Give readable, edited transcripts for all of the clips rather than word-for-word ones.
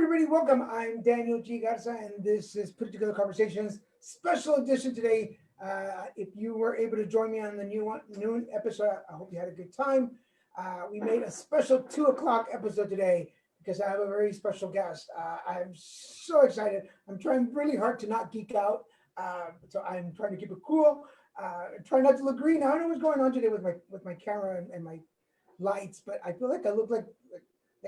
everybody, welcome. I'm Daniel G. Garza, and this is Put Together Conversations, special edition today. If you were able to join me on the noon episode, I hope you had a good time. We made a special 2 o'clock episode today because I have a very special guest. I'm so excited. I'm trying really hard to not geek out, so I'm trying to keep it cool. Try not to look green. I don't know what's going on today with my camera and my lights, but I feel like I look like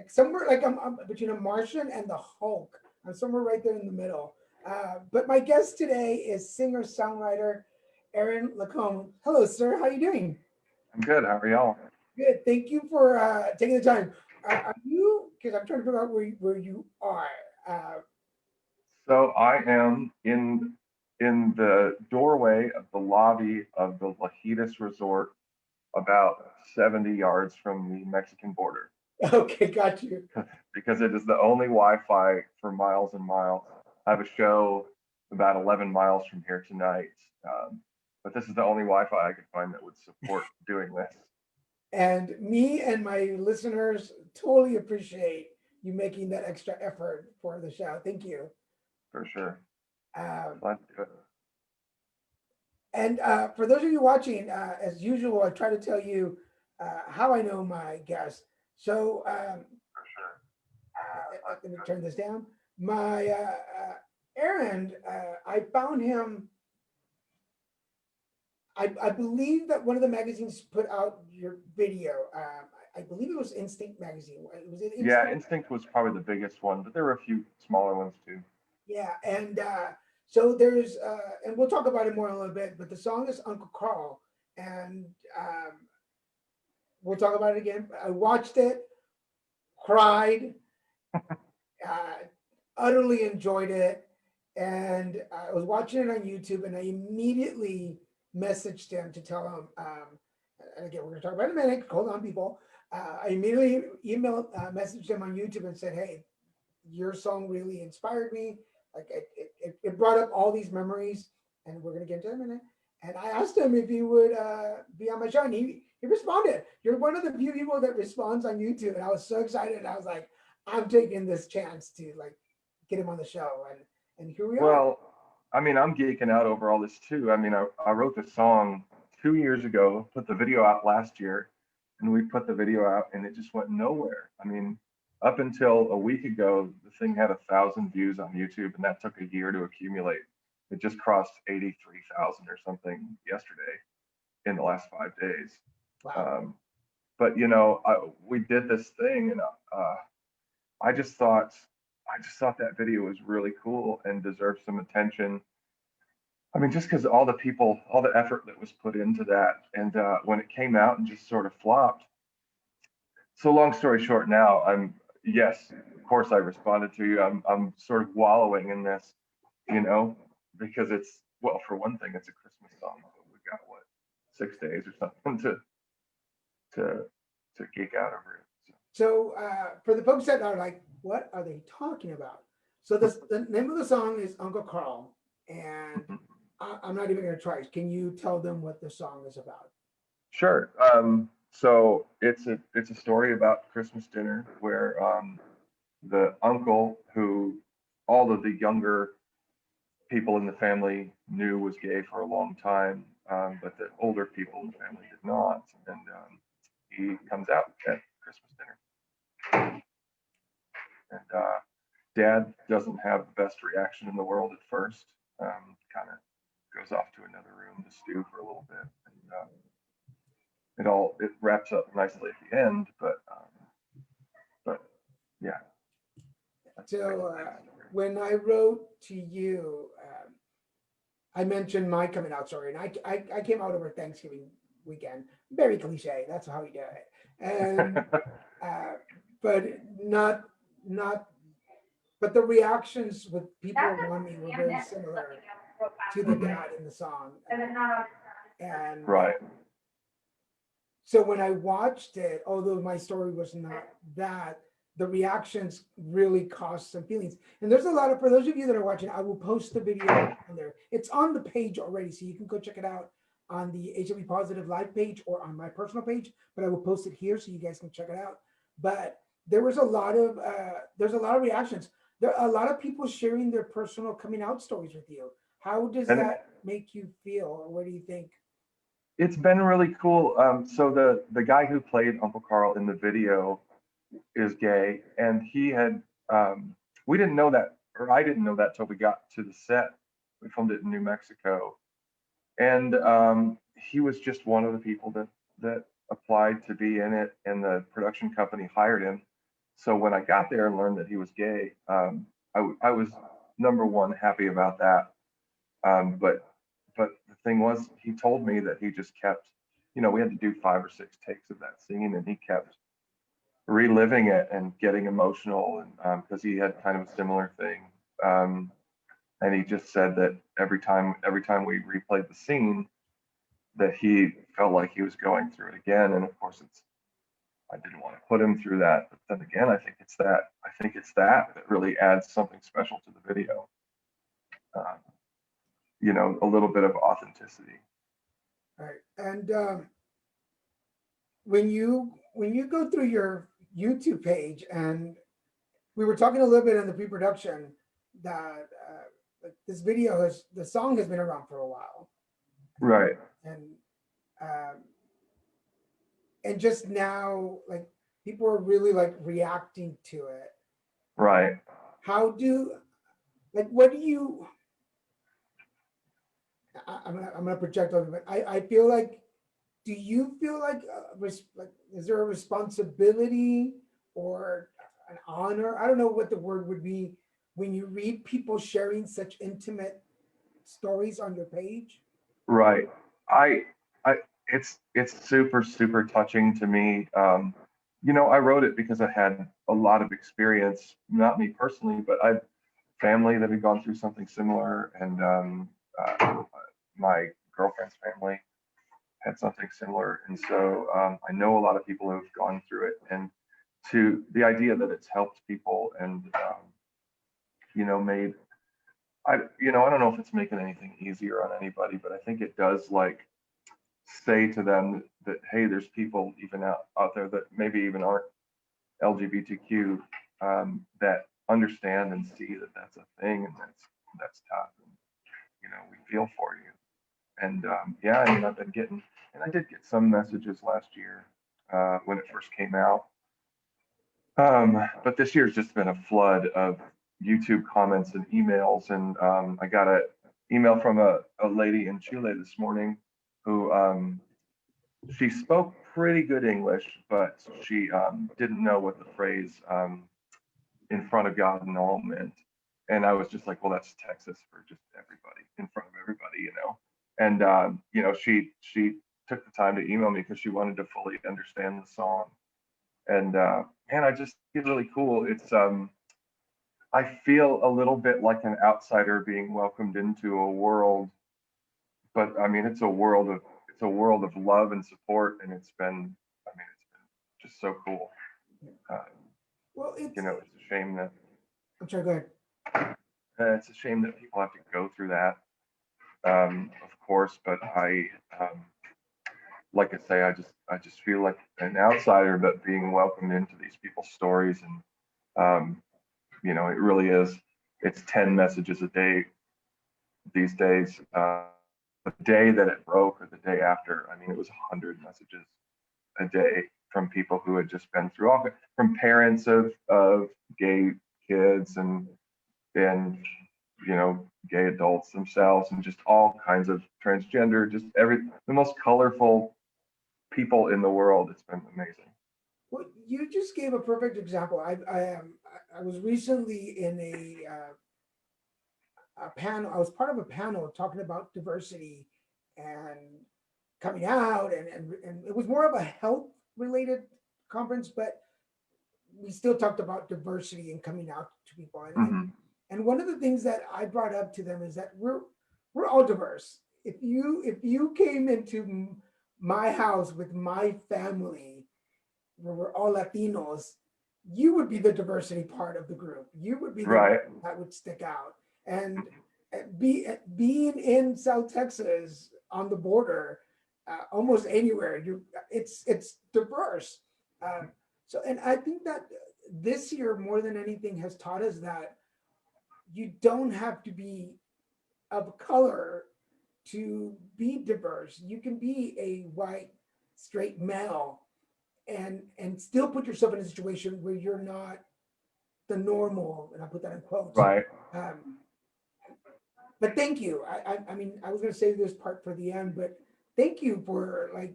somewhere like I'm between a Martian and the Hulk. I'm somewhere right there in the middle. But my guest today is singer-songwriter Aaron Lacombe. Hello, sir. How are you doing? I'm good. How are y'all? Good. Thank you for taking the time. Are you? Because I'm trying to figure out where you are. Uh, So I am in the doorway of the lobby of the Lajitas Resort, about 70 yards from the Mexican border, okay, got you. because it is the only Wi-Fi for miles and miles. I have a show about 11 miles from here tonight, but this is the only Wi-Fi I could find that would support doing this. And me and my listeners totally appreciate you making that extra effort for the show. Thank you. For sure. Um, Glad to do it. And for those of you watching, as usual, I try to tell you how I know my guests. So For sure. let me turn this down. My Aaron, I found him. I believe that one of the magazines put out your video. I believe it was Instinct magazine. Was it Yeah, Instinct? Instinct was probably the biggest one, but there were a few smaller ones too. Yeah, and so there's, and we'll talk about it more in a little bit. But the song is Uncle Carl, and we'll talk about it again. I watched it, cried, uh, utterly enjoyed it, and I was watching it on YouTube, and I immediately messaged him to tell him. And again, we're going to talk about it in a minute. Hold on, people. I immediately messaged him on YouTube and said, "Hey, your song really inspired me. Like it brought up all these memories, and we're gonna get into it in a minute." And I asked him if he would be on my show, and he responded. You're one of the few people that responds on YouTube, and I was so excited. I was like, I'm taking this chance to like get him on the show, and here we are. Well, I mean, I'm geeking out over all this too. I mean, I wrote this song 2 years ago, put the video out last year, and we put the video out and it just went nowhere. I mean, up until a week ago, the thing had 1,000 views on YouTube, and that took a year to accumulate. It just crossed 83,000 or something yesterday in the last 5 days. Wow. Um, but we did this thing, and I just thought I just thought that video was really cool and deserved some attention. I mean, just because all the people, all the effort that was put into that, and when it came out and just sort of flopped. So long story short, now yes, of course I responded to you. I'm sort of wallowing in this, you know, because well, for one thing, it's a Christmas song. So we got what, 6 days or something to to geek out over it. So for the folks that are like, what are they talking about? So the name of the song is Uncle Carl, and So I'm not even gonna try. Can you tell them what the song is about? sure. So it's a story about Christmas dinner where the uncle, who all of the younger people in the family knew was gay for a long time, but the older people in the family did not. And he comes out at Christmas dinner, and Dad doesn't have the best reaction in the world at first. Kind of goes off to another room to stew for a little bit, and it wraps up nicely at the end. But yeah, that's So basically the story. when I wrote to you, I mentioned my coming out story, and I came out over Thanksgiving weekend. Very cliche. That's how we do it. And uh, but not but the reactions with people around me were very similar to the Mhm. dad in the song. And Right. so when I watched it, although my story was not that, the reactions really caused some feelings. And there's a lot of, for those of you that are watching, I will post the video on there. It's on the page already, so you can go check it out on the HIV Positive Live page or on my personal page. But I will post it here so you guys can check it out. But there was a lot of there's a lot of reactions. there are a lot of people sharing their personal coming out stories with you. How does And that make you feel, or what do you think? it's been really cool. So the guy who played Uncle Carl in the video is gay, and he had we didn't know that, or I didn't know that till we got to the set. We filmed it in New Mexico, and he was just one of the people that applied to be in it, and the production company hired him. So when I got there and learned that he was gay, I was number one happy about that. But the thing was, he told me that he just kept, we had to do 5 or 6 takes of that scene, and he kept reliving it and getting emotional, and because he had kind of a similar thing. Um, and he just said that every time we replayed the scene, that he felt like he was going through it again. And of course, I didn't want to put him through that, but then again, I think it's that really adds something special to the video. Uh, a little bit of authenticity. All right. And when you go through your YouTube page, and we were talking a little bit in the pre-production that like this the song has been around for a while, Right, and um, and just now, like, people are really like reacting to it. right. How do like what do you? I'm gonna project over, but I feel like, do you feel like, like, is there a responsibility or an honor? I don't know what the word would be when you read people sharing such intimate stories on your page. Right. I, I, it's super, super touching to me. I wrote it because I had a lot of experience, not me personally, but I family that had gone through something similar, and my girlfriend's family had something similar, and so I know a lot of people who have gone through it, and to the idea that it's helped people, and made I don't know if it's making anything easier on anybody, but I think it does, like, say to them that, hey, there's people even out there that maybe even aren't LGBTQ, that understand and see that that's a thing, and that's tough, and we feel for you. And yeah, I mean, I did get some messages last year when it first came out, but this year's just been a flood of YouTube comments and emails. And I got an email from a lady in Chile this morning who she spoke pretty good English, but she didn't know what the phrase in front of God and all meant. And I was just like, well, that's Texas for just everybody, in front of everybody. And she took the time to email me because she wanted to fully understand the song. And man, I just think it's really cool. I feel a little bit like an outsider being welcomed into a world, but I mean, it's a world of love and support, and it's been just so cool. Uh, Well, it's a shame that I'm sorry, go ahead. people have to go through that, of course. But like I say, I just feel like an outsider, but being welcomed into these people's stories, and it really is. It's 10 messages a day these days. The day that it broke or the day after, I mean, it was 100 messages a day from people who had just been through all, from parents of gay kids, and gay adults themselves, and just all kinds of transgender, just the most colorful people in the world. It's been amazing. Well, you just gave a perfect example. I was recently in a panel. I was part of a panel talking about diversity and coming out, and it was more of a health related conference, but we still talked about diversity and coming out to people. Hmm. And one of the things that I brought up to them is that we're all diverse. If you came into my house with my family, where we're all Latinos, you would be the diversity part of the group. You would be the one Right. that would stick out. And being in South Texas on the border, almost anywhere, it's diverse. So, and I think that this year more than anything has taught us that. you don't have to be of color to be diverse. You can be a white, straight male and still put yourself in a situation where you're not the normal, and I put that in quotes. Right. Um, but thank you. I mean, I was going to save this part for the end, but thank you for like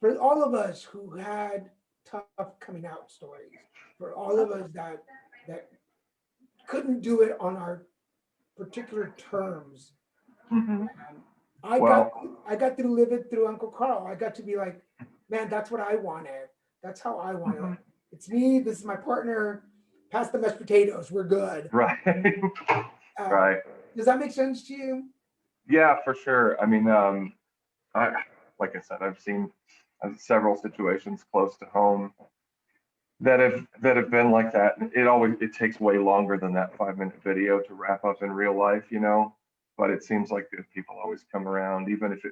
for all of us who had tough coming out stories, for all of us that couldn't do it on our particular terms. Hmm. Um, I got Well, I got to live it through Uncle Carl. I got to be like, man, that's what I wanted. That's how I wanted mhm, it. It's me. This is my partner. Pass the mashed potatoes. We're good. right. Um, Right. does that make sense to you? Yeah, for sure. I mean, I, like I said, I've seen several situations close to home that have been like that. It takes way longer than that 5 minute video to wrap up in real life, you know. But it seems like good people always come around, even if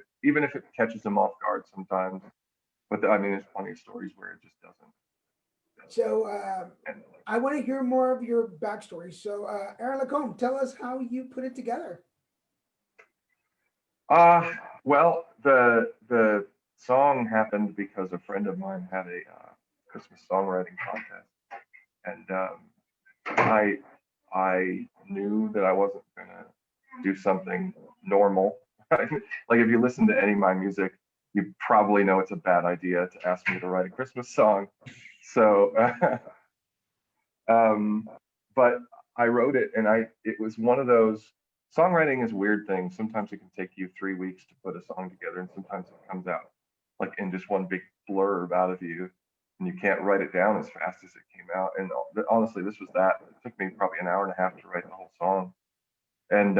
it catches them off guard sometimes. But I mean, there's plenty of stories where it just doesn't So end like I want to hear more of your backstory. So Aaron Lacombe, tell us how you put it together. that. Well, the song happened because a friend of mine had a Christmas songwriting contest, and I I knew that I wasn't gonna do something normal. Like if you listen to any of my music, you probably know it's a bad idea to ask me to write a Christmas song. So, um, but I wrote it, and it was one of those. Songwriting is a weird thing. Sometimes it can take you 3 weeks to put a song together, and sometimes it comes out like in just one big blurb out of you, and you can't write it down as fast as it came out. And honestly, this was that. It took me probably an hour and a half to write the whole song. And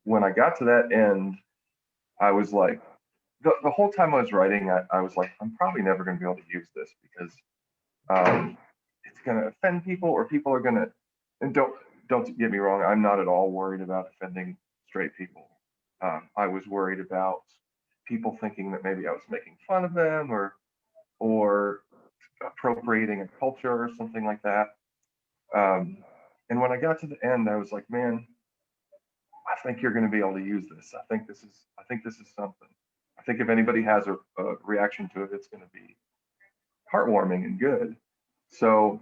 when I got to that end, I was like, the whole time I was writing, I was like, I'm probably never going to be able to use this because um, it's going to offend people, or people are going to. And don't get me wrong, I'm not at all worried about offending straight people. I was worried about people thinking that maybe I was making fun of them, or appropriating a culture or something like that. Um, and when I got to the end, I was like, man, I think you're going to be able to use this. I think this is something. I think if anybody has a reaction to it, it's going to be heartwarming and good. So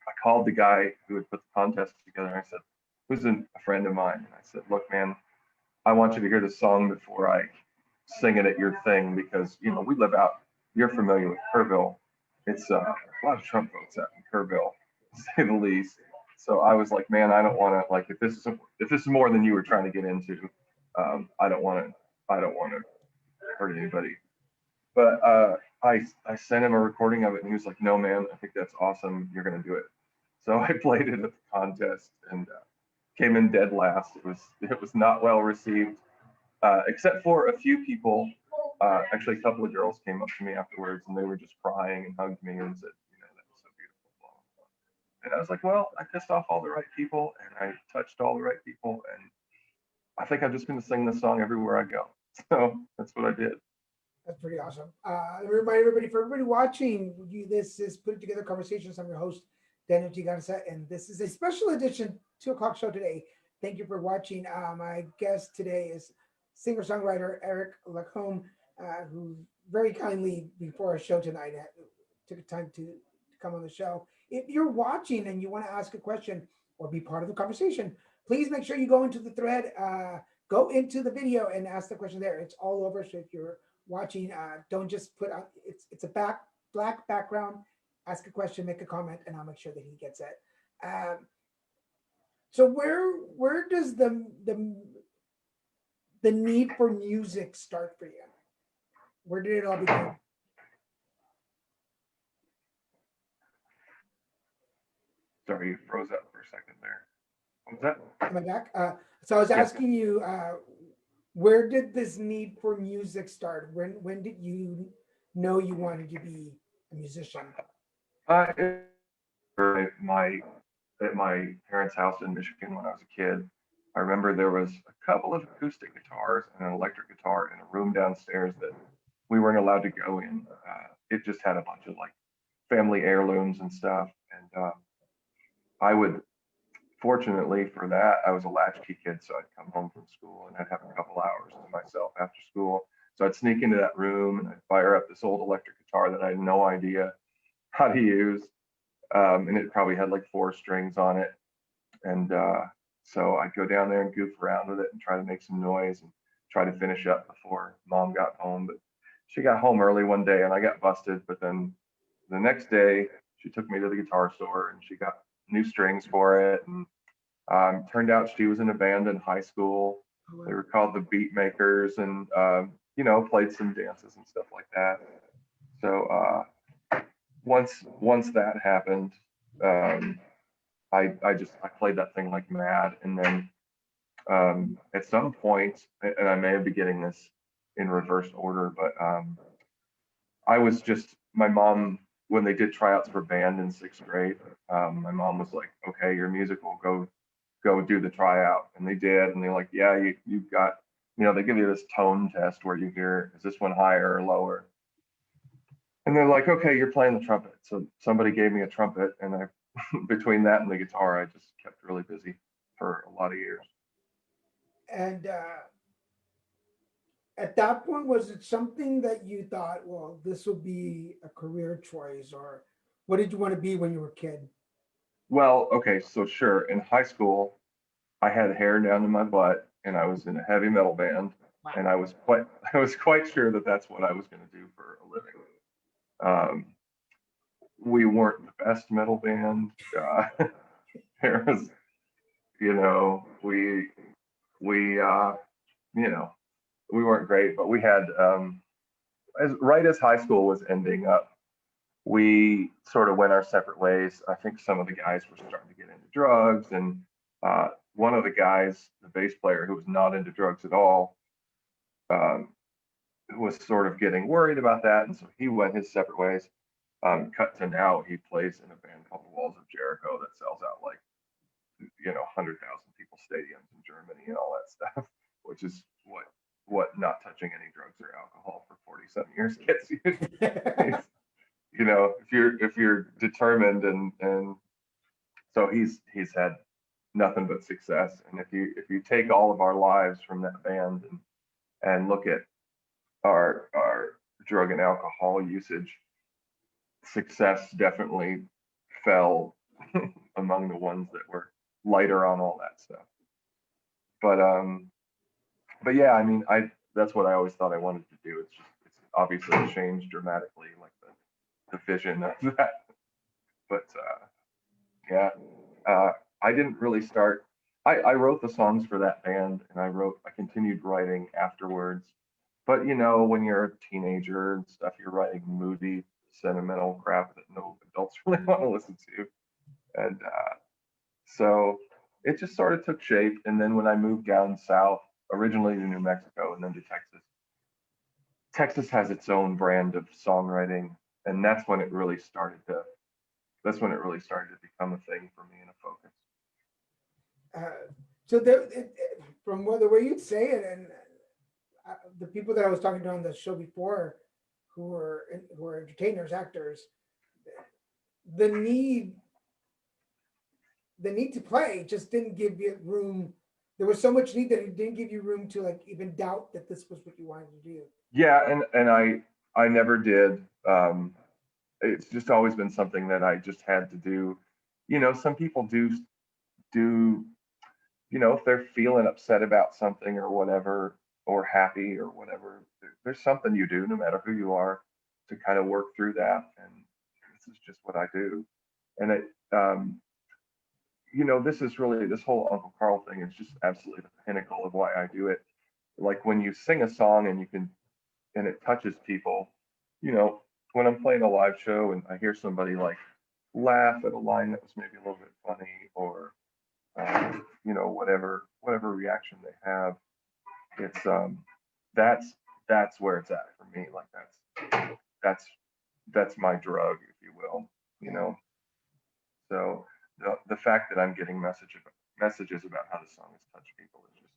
I called the guy who had put the contest together, and I said, who's a friend of mine, and I said, look, man, I want you to hear this song before I sing it at your thing, because we live out. You're familiar with Kerrville. It's a lot of Trump votes out in Kerrville, to say the least. So I was like, man, I don't want to, like, if this is more than you were trying to get into, I don't want to hurt anybody. But I sent him a recording of it, and he was like, no, man, I think that's awesome. You're gonna do it. So I played it at the contest, and came in dead last. It was not well received, except for a few people. Actually, a couple of girls came up to me afterwards, and they were just crying and hugged me and said, that was so beautiful. And I was like, well, I pissed off all the right people, and I touched all the right people, and I think I'm just going to sing this song everywhere I go. So that's what I did. That's pretty awesome. Remind everybody, for everybody watching, this is Put It Together Conversations. I'm your host, Daniel G. Garza, and this is a special edition 2 o'clock show today. Thank you for watching. My guest today is singer-songwriter Eric Lacombe, who very kindly, before our show tonight, took the time to come on the show. If you're watching and you want to ask a question or be part of the conversation, please make sure you go into the thread, go into the video and ask the question there. It's all over, so if you're watching, don't just put out, it's a black background, ask a question, make a comment, and I'll make sure that he gets it. So where does the need for music start for you? Where did it all begin? Sorry, you froze up for a second there. What was that? Am I back? So I was Yes. asking you, where did this need for music start? When did you know you wanted to be a musician? It, my at my parents' house in Michigan when I was a kid. I remember there was a couple of acoustic guitars and an electric guitar in a room downstairs that we weren't allowed to go in. It just had a bunch of like family heirlooms and stuff. And I would, fortunately for that, I was a latchkey kid, so I'd come home from school and I'd have a couple hours to myself after school. So I'd sneak into that room and I'd fire up this old electric guitar that I had no idea how to use. And it probably had like 4 strings on it. And so I'd go down there and goof around with it and try to make some noise and try to finish up before mom got home. But she got home early one day and I got busted. But then the next day, she took me to the guitar store and she got new strings for it. And turned out she was in a band in high school. They were called the Beat Makers, and played some dances and stuff like that. So once that happened, I played that thing like mad, and then at some point, and I may be getting this in reverse order, but I was just my mom when they did tryouts for band in 6th grade. My mom was like, "Okay, your music will go do the tryout," and they did, and they're like, "Yeah, you've got." They give you this tone test where you hear, is this one higher or lower? And they're like, okay, you're playing the trumpet. So somebody gave me a trumpet, and I, between that and the guitar, I just kept really busy for a lot of years. And at that point, was it something that you thought, well, this will be a career choice, or what did you want to be when you were a kid? Well, okay, so sure. In high school, I had hair down to my butt, and I was in a heavy metal band, and I was quite I was quite sure that that's what I was going to do for a living. Um, we weren't the best metal band. There was, we we weren't great, but we had as right as high school was ending up, we sort of went our separate ways. I think some of the guys were starting to get into drugs, and one of the guys, the bass player, who was not into drugs at all, um, was sort of getting worried about that, and so he went his separate ways. Cut to now, he plays in a band called the Walls of Jericho that sells out like 100,000 people stadiums in Germany and all that stuff, which is what not touching any drugs or alcohol for 47 years gets you. If you're determined, and so he's had nothing but success. And if you take all of our lives from that band and look at our drug and alcohol usage, success definitely fell among the ones that were lighter on all that stuff. But yeah, I mean, that's what I always thought I wanted to do. It's obviously changed dramatically, like the vision of that. But yeah, I didn't really start. I wrote the songs for that band, and I continued writing afterwards. But when you're a teenager and stuff, you're writing moody, sentimental crap that no adults really want to listen to. And so it just sort of took shape. And then when I moved down south, originally to New Mexico and then to Texas, Texas has its own brand of songwriting, and that's when it really started to become a thing for me and a focus. So there, from the way you'd say it, and the people that I was talking to on the show before, who were entertainers, actors, the need to play just didn't give you room. There was so much need that it didn't give you room to like even doubt that this was what you wanted to do. Yeah, and I never did. It's just always been something that I just had to do. Some people do if they're feeling upset about something or whatever, or happy or whatever, there's something you do, no matter who you are, to kind of work through that. And this is just what I do. And this whole Uncle Carl thing is just absolutely the pinnacle of why I do it. Like when you sing a song and it touches people, when I'm playing a live show and I hear somebody like laugh at a line that was maybe a little bit funny, or whatever reaction they have, it's that's where it's at for me. Like that's my drug, if you will. So the fact that I'm getting messages about how the song has touched people is just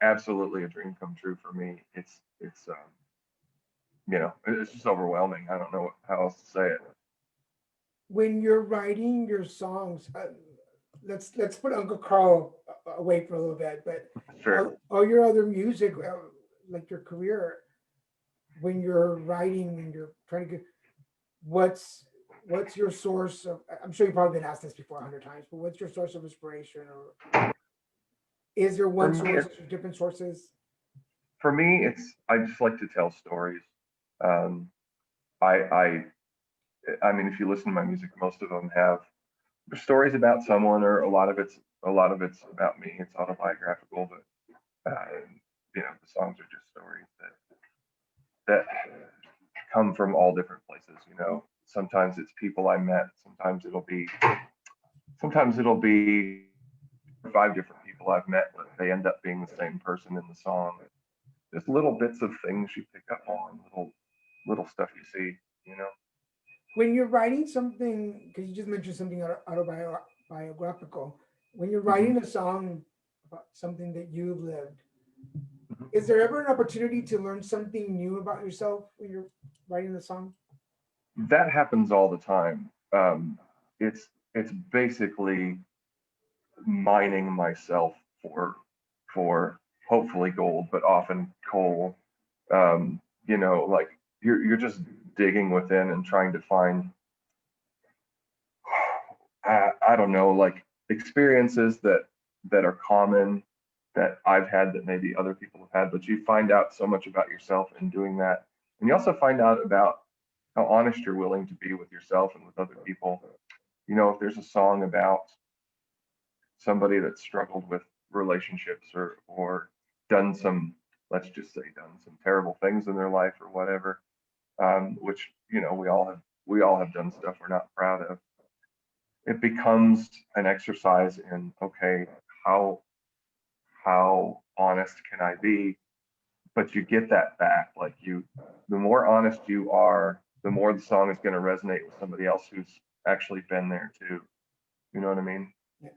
absolutely a dream come true for me. It's just overwhelming. I don't know how else to say it. When you're writing your songs, let's put Uncle Carl away for a little bit, but Sure. all your other music, like your career, when you're writing, when you're trying to get, what's your source of? I'm sure you've probably been asked this before 100 times, but what's your source of inspiration, or is there For one me, source it's or different sources? I just like to tell stories. Um, I I I mean, if you listen to my music, most of them have stories about someone, or a lot of it's about me. It's autobiographical, but the songs are just stories that come from all different places. Sometimes it's people I met. Sometimes it'll be 5 different people I've met, but they end up being the same person in the song. Just little bits of things you pick up on, little stuff you see. You know. When you're writing something, because you just mentioned something autobiographical, when you're hmm writing a song about something that you've lived, hmm is there ever an opportunity to learn something new about yourself when you're writing the song? That happens all the time. It's basically mining myself for hopefully gold, but often coal. Like you're just digging within and trying to find I don't know, like experiences that are common that I've had that maybe other people have had, but you find out so much about yourself in doing that. And you also find out about how honest you're willing to be with yourself and with other people. If there's a song about somebody that struggled with relationships or done some, let's just say, done some terrible things in their life or whatever, which we all have done stuff we're not proud of. It becomes an exercise in, okay, how how honest can I be? But you get that back. Like the more honest you are, the more the song is going to resonate with somebody else who's actually been there too. You know what I mean? Yeah.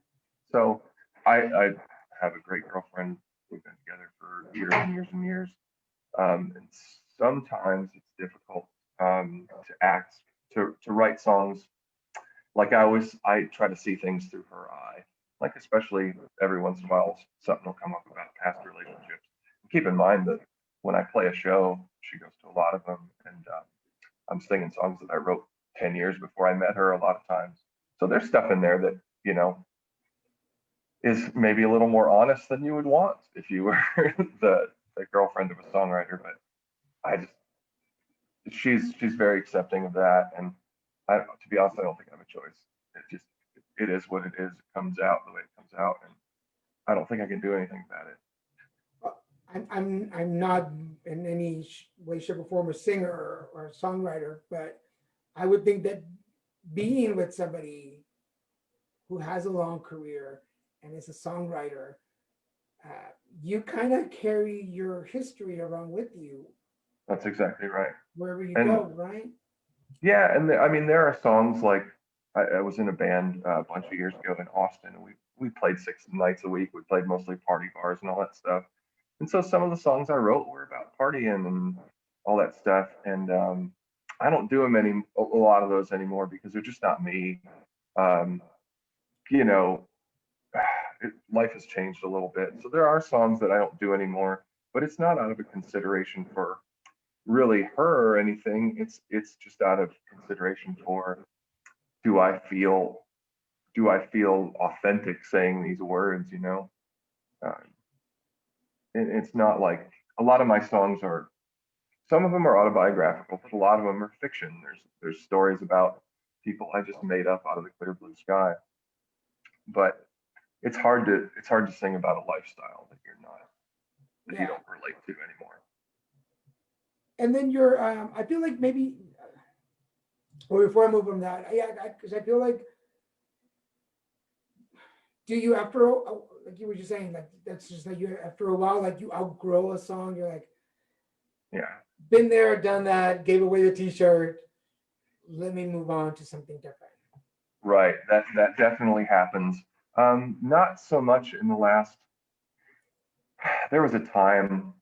So I have a great girlfriend. We've been together for years and years and years. And sometimes it's difficult to act to write songs. Like I try to see things through her eye. Like especially every once in a while, something will come up about past relationships. And keep in mind that when I play a show, she goes to a lot of them, and I'm singing songs that I wrote 10 years before I met her a lot of times. So there's stuff in there that is maybe a little more honest than you would want if you were the girlfriend of a songwriter. But I just she's very accepting of that, and to be honest, I don't think I have a choice. It is what it is. It comes out the way it comes out, and I don't think I can do anything about it. I'm not in any way, shape, or form a singer or a songwriter, but I would think that being with somebody who has a long career and is a songwriter, uh, you kind of carry your history around with you That's exactly right. wherever you And go, right? yeah, and I mean there are songs like I was in a band a bunch of years ago in Austin, and we played 6 nights a week. We played mostly party bars and all that stuff. And so some of the songs I wrote were about partying and all that stuff. And I don't do them a lot of those anymore because they're just not me. Um, you know, Life has changed a little bit. So there are songs that I don't do anymore, but it's not out of a consideration for really her or anything. It's just out of consideration for do I feel do I feel authentic saying these words. Um, it's not like a lot of my songs are some of them are autobiographical, but a lot of them are fiction. There's stories about people I just made up out of the clear blue sky. But it's hard to sing about a lifestyle that you Yeah. don't relate to anymore. And then you're, I feel like maybe, or before I move from that, yeah, because I feel like, do you after, like you were just saying, like that's just like you after a while, like you outgrow a song, you're like, Yeah, been there, done that, gave away the t-shirt, let me move on to something different. right. That definitely happens. Not so much in the last. There was a time,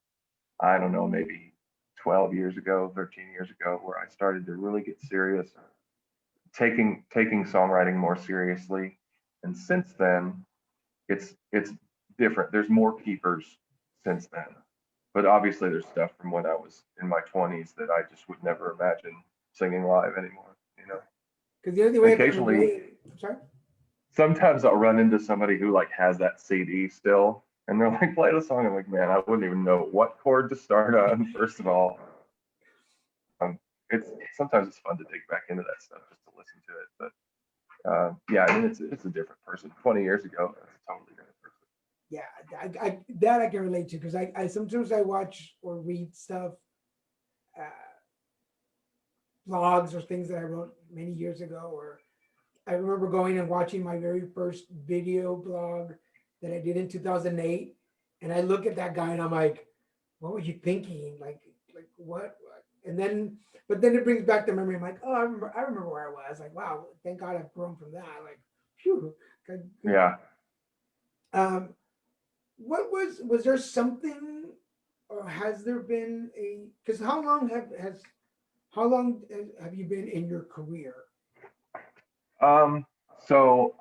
I don't know, maybe 12 years ago, 13 years ago, where I started to really get serious, taking songwriting more seriously. And since then, it's different. There's more keepers since then. But obviously there's stuff from when I was in my 20s that I just would never imagine singing live anymore, you know. Because the only way I can Occasionally, relate, I'm sorry. sometimes I'll run into somebody who like has that CD still, and they're like, play the song. I'm like, man, I wouldn't even know what chord to start on, first of all. It's sometimes it's fun to dig back into that stuff just to listen to it. But yeah, I mean, it's a different person. 20 years ago, it's a totally different person. Yeah, that I can relate to, because I sometimes I watch or read stuff, uh, blogs or things that I wrote many years ago, or I remember going and watching my very first video blog that I did in 2008, and I look at that guy and I'm like, what were you thinking? Like what? And then, but then it brings back the memory. I'm like, oh, I remember where I was. Like, wow, thank God I've grown from that. Like, phew. Yeah. Um, what was there something, or has there been a? Because how long have you been in your career? So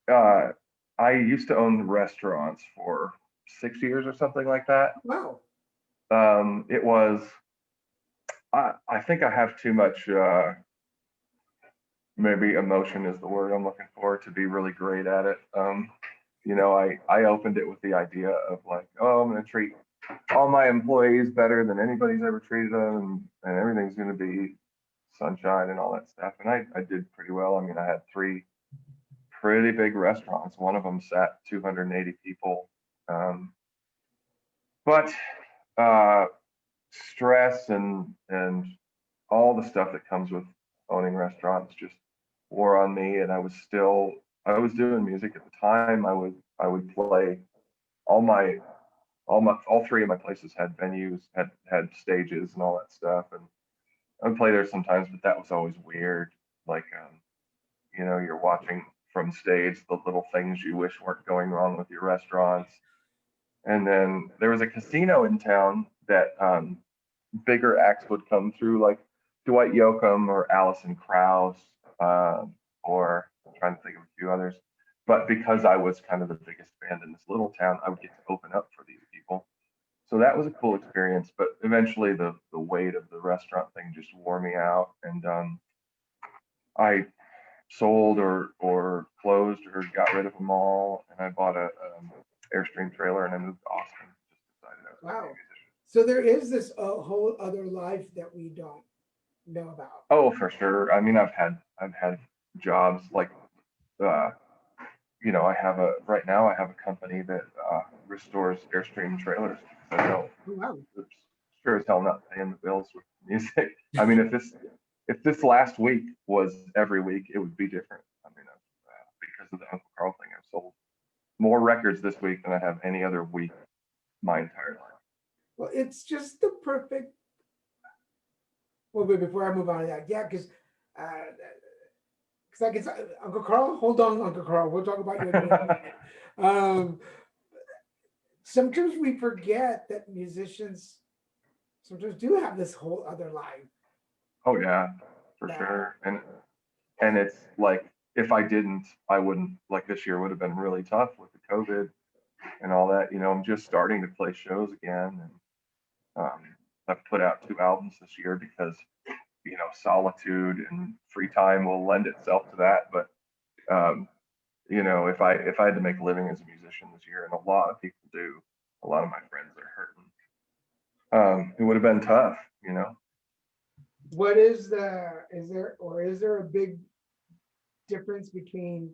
uh, I used to own restaurants for 6 years or something like that. Wow. It was, I think I have too much, maybe emotion is the word I'm looking for, to be really great at it. You know, I opened it with the idea of like, oh, I'm going to treat all my employees better than anybody's ever treated them, and everything's going to be sunshine and all that stuff. And I did pretty well. I mean, I had three pretty big restaurants. One of them sat 280 people. But uh, stress and all the stuff that comes with owning restaurants just wore on me. And I was doing music at the time. I would play all my all three of my places had venues, had stages and all that stuff. And I would play there sometimes, but that was always weird. Like, you know, you're watching from stage the little things you wish weren't going wrong with your restaurants. And then there was a casino in town that bigger acts would come through, like Dwight Yoakam or Alison Krauss, or I'm trying to think of a few others. But because I was kind of the biggest band in this little town, I would get to open up for these people. So that was a cool experience. But eventually, the weight of the restaurant thing just wore me out, and I sold or closed or got rid of them all, and I bought a Airstream trailer and I moved to Austin. Just decided I was going to be a Wow. musician. So there is this whole other life that we don't know about. Oh, for sure. I mean, I've had jobs like, uh, you know, right now I have a company that restores Airstream trailers. So no, Oh, wow. it's sure as hell not paying the bills with music. I mean, if this last week was every week, it would be different. I mean, because of the Uncle Carl thing, I've sold more records this week than I have any other week my entire life. Well, it's just the perfect. Well, wait, before I move on to that, yeah, because I guess Uncle Carl. Hold on, Uncle Carl. We'll talk about you in a minute. Um, Sometimes we forget that musicians sometimes do have this whole other life. Oh yeah, for That sure. And it's like if I didn't, I wouldn't. Like this year would have been really tough with the COVID and all that. You know, I'm just starting to play shows again, and I've put out 2 albums this year because you know solitude and free time will lend itself to that. But um, you know, if I had to make a living as a musician this year, and a lot of people do, a lot of my friends are hurting. It would have been tough, you know. what is the is there a big difference between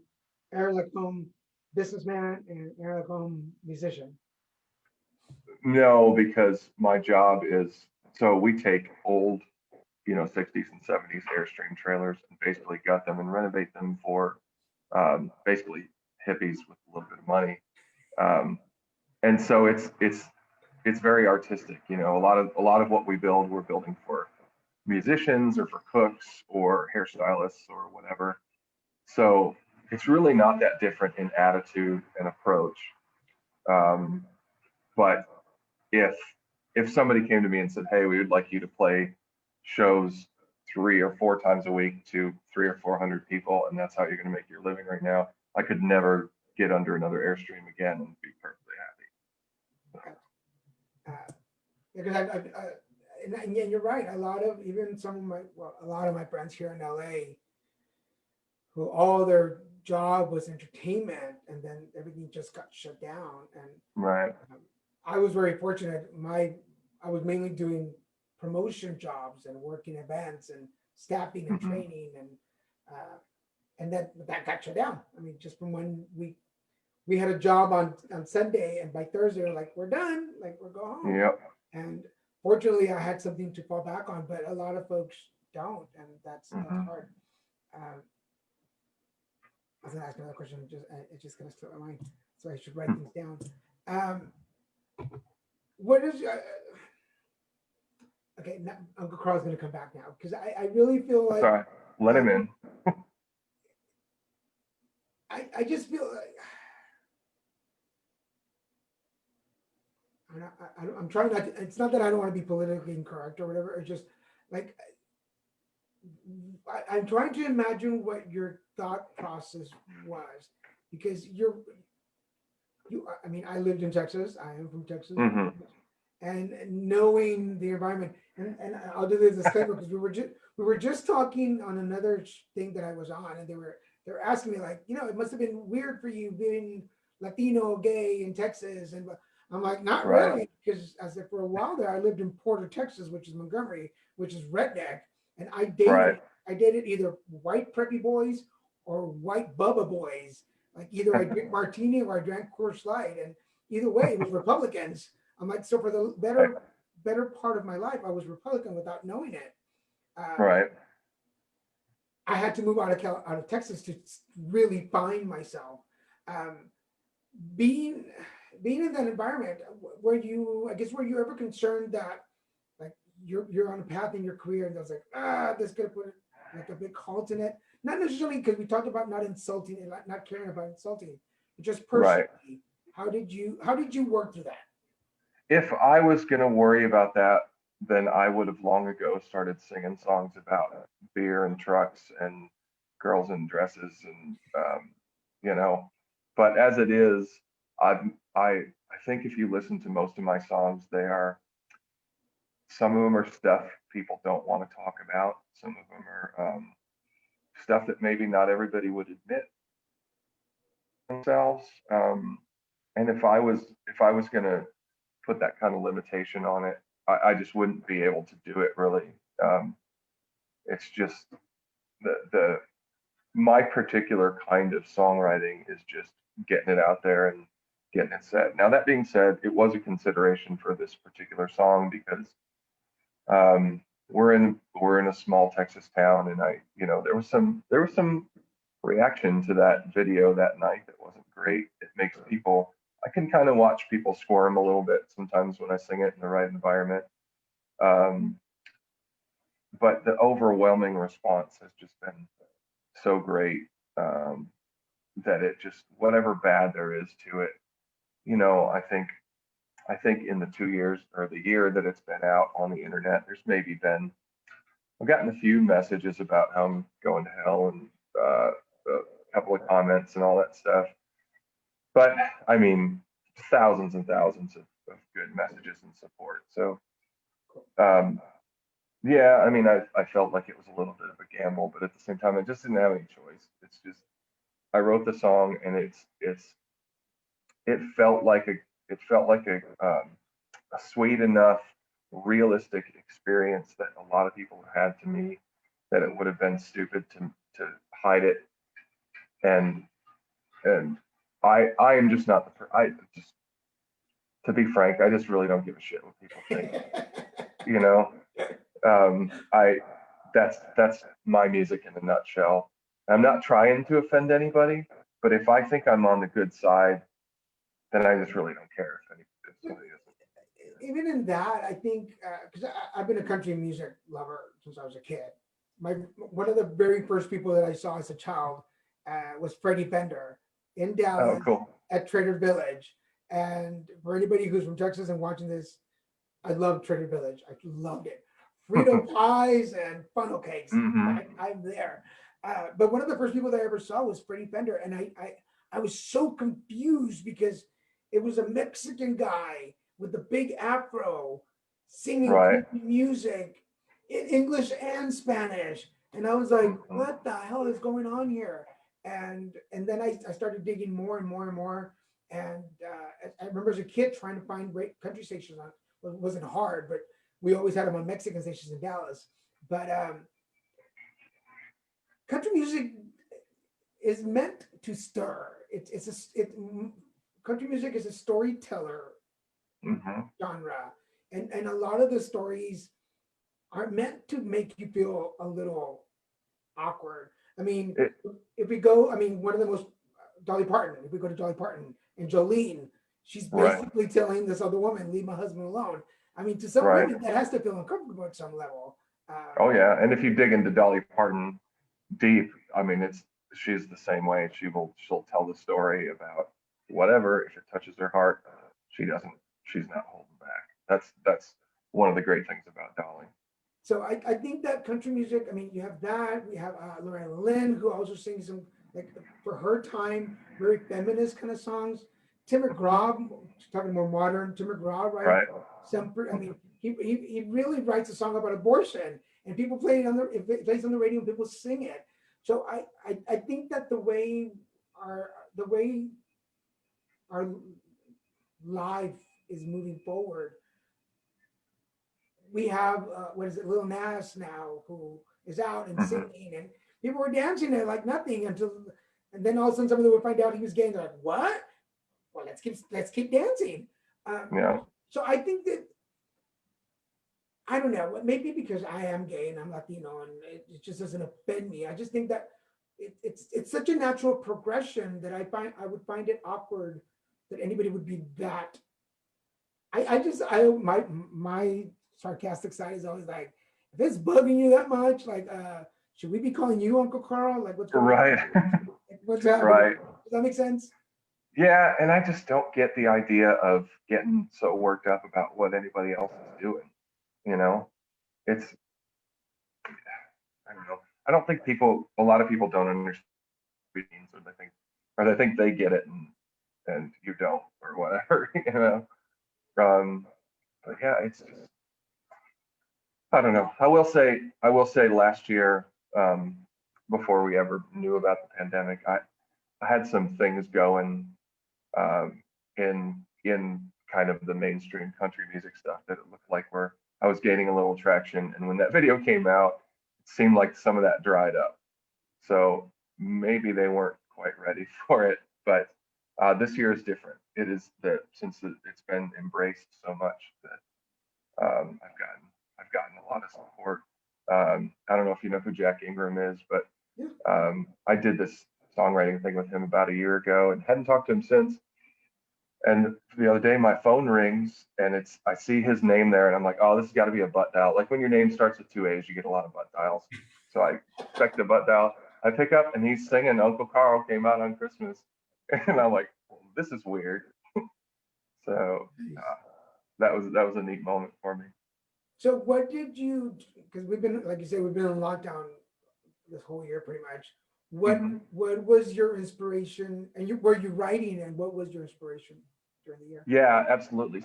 Aaron Lacombe businessman and Aaron Lacombe musician? No, because my job is so we take old, you know, 60s and 70s Airstream trailers and basically gut them and renovate them for basically hippies with a little bit of money. Um, and so it's very artistic. You know, a lot of what we build, we're building for musicians or for cooks or hairstylists or whatever. So it's really not that different in attitude and approach. Um, but if if somebody came to me and said, "Hey, we would like you to play shows 3 or 4 times a week to 300 or 400 people, and that's how you're going to make your living right now. I could never get under another Airstream again and be perfectly happy. Because and yeah, you're right. A lot of a lot of my friends here in LA, who all their job was entertainment, and then everything just got shut down. And Right. I was very fortunate. I was mainly doing promotion jobs and working events and staffing and Mm-hmm. training, and that got shut down. I mean, just from when we had a job on Sunday, and by Thursday we're like, we're done, like we're going home. Yep. And fortunately, I had something to fall back on, but a lot of folks don't, and that's Mm-hmm. hard. I was gonna ask another question, it just kind of slipped my mind, so I should write things down. What is okay? Now, Uncle Carl's gonna come back now because I really feel like Sorry. Let him in. I just feel like I'm trying not to, it's not that I don't want to be politically incorrect or whatever. It's just like I'm trying to imagine what your thought process was, because I mean, I lived in Texas. I am from Texas. Mm-hmm. And knowing the environment, and I'll do this disclaimer because we were just talking on another thing that I was on, and they were asking me, like, it must have been weird for you being Latino, gay in Texas, and I'm like, not Right. really, because as if for a while there, I lived in Porter, Texas, which is Montgomery, which is redneck, and I Right. dated either white preppy boys or white Bubba boys. Like either I drank martini or I drank Coors Light, and either way, it was Republicans. I'm like, so for the better part of my life, I was Republican without knowing it. Right. I had to move out of Texas to really find myself. Being in that environment, were you ever concerned that, like, you're on a path in your career and I was like, this could put like a big halt in it? Not necessarily because we talked about not insulting and not caring about insulting, but just personally. Right. How did you work through that? If I was going to worry about that, then I would have long ago started singing songs about beer and trucks and girls in dresses and you know. But as it is, I think if you listen to most of my songs, some of them are stuff people don't want to talk about. Some of them are stuff that maybe not everybody would admit themselves. And if I was going to put that kind of limitation on it, I just wouldn't be able to do it really. It's just the my particular kind of songwriting is just getting it out there and getting it said. Now that being said, it was a consideration for this particular song because we're in a small Texas town, and there was some reaction to that video that night that wasn't great. It makes people I can kind of watch people squirm a little bit sometimes when I sing it in the right environment. Um, but the overwhelming response has just been so great, that it just whatever bad there is to it, I think in the 2 years or the year that it's been out on the internet, I've gotten a few messages about how I'm going to hell and a couple of comments and all that stuff. But I mean, thousands and thousands of good messages and support. So, um, yeah, I mean, I felt like it was a little bit of a gamble, but at the same time, I just didn't have any choice. It's just, I wrote the song, and it felt like a sweet enough, realistic experience that a lot of people had to me that it would have been stupid to hide it. And I am just not I just, to be frank, I just really don't give a shit what people think. You know, I that's my music in a nutshell. I'm not trying to offend anybody, but if I think I'm on the good side, then I just really don't care if somebody doesn't. Even in that, I think because I've been a country music lover since I was a kid. One of the very first people that I saw as a child was Freddie Fender in Oh, Dallas cool. at Trader Village. And for anybody who's from Texas and watching this, I love Trader Village. I loved it. Frito pies and funnel cakes. Hmm. I'm there. But one of the first people that I ever saw was Freddie Fender, and I was so confused because it was a Mexican guy with a big afro singing Right. country music in English and Spanish, and I was like, Hmm. "What the hell is going on here?" And then I started digging more and more and more. And I remember as a kid trying to find great country stations on. Well, it wasn't hard, but we always had them on Mexican stations in Dallas. But country music is meant to stir. Country music is a storyteller Hmm. genre, and a lot of the stories are meant to make you feel a little awkward. I mean, It, if we go, I mean, one of the most Dolly Parton. If we go to Dolly Parton and Jolene, she's right. basically telling this other woman, "Leave my husband alone." I mean, to some Right. women, that has to feel uncomfortable at some level. Oh yeah. And if you dig into Dolly Parton deep, I mean, she's the same way. She'll tell the story about whatever. If it touches her heart, she doesn't. She's not holding back. That's one of the great things about Dolly. So I think that country music, I mean, you have that. We have Loretta Lynn, who also sings some, like, for her time, very feminist kind of songs. Tim McGraw, talking more modern, Tim McGraw, right? Right. I mean, he really writes a song about abortion, and people play it it plays on the radio and people sing it. So I think that the way our life is moving forward, we have what is it, Lil Nas now, who is out and Hmm. singing, and people were dancing there like nothing and then all of a sudden some of them would find out he was gay, and they're like, "What? Well, let's keep dancing." Um, Yeah. so I think that, I don't know, maybe because I am gay and I'm Latino, and it just doesn't offend me. I just think that it's such a natural progression that I would find it awkward that anybody would be that. My sarcastic side is always like, if it's bugging you that much, like, should we be calling you Uncle Carl? Like, what's going on? Right. Like, what's happening? Right. Does that make sense? Yeah. And I just don't get the idea of getting so worked up about what anybody else is doing. You know, it's I don't know. I don't think a lot of people don't understand means, or they think they get it and you don't, or whatever. You know. But yeah, it's just I don't know. I will say last year, um, before we ever knew about the pandemic, I had some things going in kind of the mainstream country music stuff that it looked like I was gaining a little traction. And when that video came out, it seemed like some of that dried up. So maybe they weren't quite ready for it. But this year is different. It is that since it's been embraced so much that I've gotten a lot of support. I don't know if you know who Jack Ingram is, but Yeah. I did this songwriting thing with him about a year ago and hadn't talked to him since. And the other day, my phone rings and I see his name there, and I'm like, oh, this has got to be a butt dial. Like when your name starts with two A's, you get a lot of butt dials. So I check the butt dial. I pick up, and he's singing "Uncle Carl Came Out on Christmas," and I'm like, well, this is weird. So Nice. that was a neat moment for me. So what did you? Because we've been, like you said, we've been in lockdown this whole year pretty much. What Hmm. what was your inspiration? And were you writing? And what was your inspiration during the year? Yeah, absolutely.